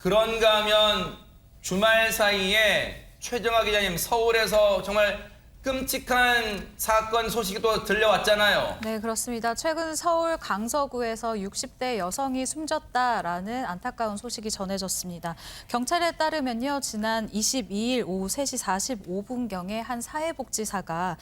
그런가 하면 주말 사이에 최정화 기자님 서울에서 정말 끔찍한 사건 소식이 또 들려왔잖아요. 네, 그렇습니다. 최근 서울 강서구에서 60대 여성이 숨졌다라는 안타까운 소식이 전해졌습니다. 경찰에 따르면요, 지난 22일 오후 3시 45분경에 한 사회복지사가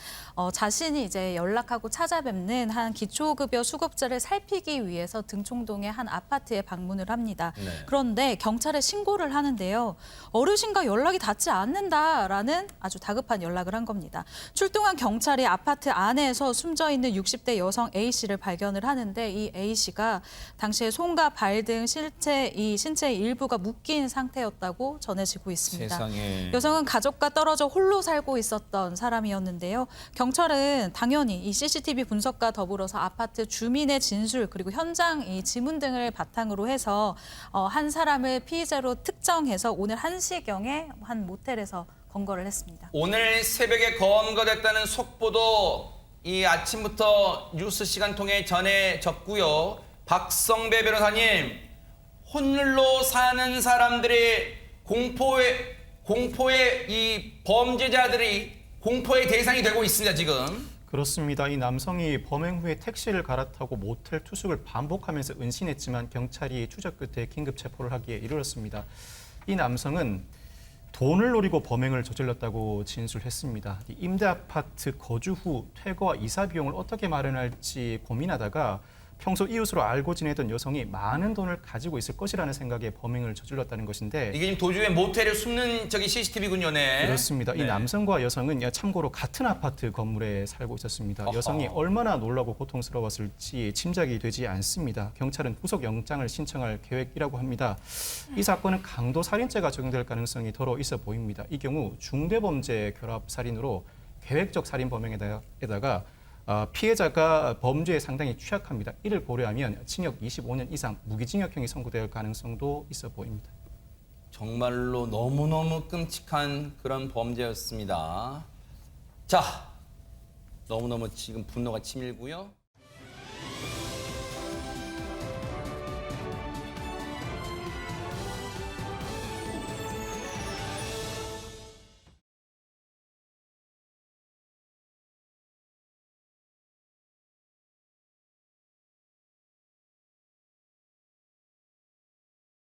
자신이 이제 연락하고 찾아뵙는 한 기초급여 수급자를 살피기 위해서 등촌동의 한 아파트에 방문을 합니다. 네. 그런데 경찰에 신고를 하는데요. 어르신과 연락이 닿지 않는다라는 아주 다급한 연락을 한 겁니다. 출동한 경찰이 아파트 안에서 숨져 있는 60대 여성 A씨를 발견을 하는데 이 A씨가 당시에 손과 발 등 신체의 일부가 묶인 상태였다고 전해지고 있습니다. 세상에. 여성은 가족과 떨어져 홀로 살고 있었던 사람이었는데요. 경찰은 당연히 이 CCTV 분석과 더불어서 아파트 주민의 진술 그리고 현장 이 지문 등을 바탕으로 해서 한 사람을 피의자로 특정해서 오늘 1시경에 한 모텔에서 검거를 했습니다. 오늘 새벽에 검거됐다는 속보도 이 아침부터 뉴스 시간 통해 전해졌고요. 박성배 변호사님, 홀로 사는 사람들의 공포의 이 범죄자들이 공포의 대상이 되고 있습니다, 지금. 그렇습니다. 이 남성이 범행 후에 택시를 갈아타고 모텔 투숙을 반복하면서 은신했지만 경찰이 추적 끝에 긴급 체포를 하기에 이르렀습니다. 이 남성은 돈을 노리고 범행을 저질렀다고 진술했습니다. 임대 아파트 거주 후 퇴거와 이사 비용을 어떻게 마련할지 고민하다가 평소 이웃으로 알고 지내던 여성이 많은 돈을 가지고 있을 것이라는 생각에 범행을 저질렀다는 것인데 이게 지금 도주에 모텔에 숨는 저기 CCTV군요, 네. 그렇습니다. 네. 이 남성과 여성은 참고로 같은 아파트 건물에 살고 있었습니다. 어허. 여성이 얼마나 놀라고 고통스러웠을지 짐작이 되지 않습니다. 경찰은 구속 영장을 신청할 계획이라고 합니다. 이 사건은 강도 살인죄가 적용될 가능성이 더러 있어 보입니다. 이 경우 중대범죄 결합 살인으로 계획적 살인 범행에다가 피해자가 범죄에 상당히 취약합니다. 이를 고려하면 징역 25년 이상 무기징역형이 선고될 가능성도 있어 보입니다. 정말로 너무너무 끔찍한 그런 범죄였습니다. 자, 너무너무 지금 분노가 치밀고요.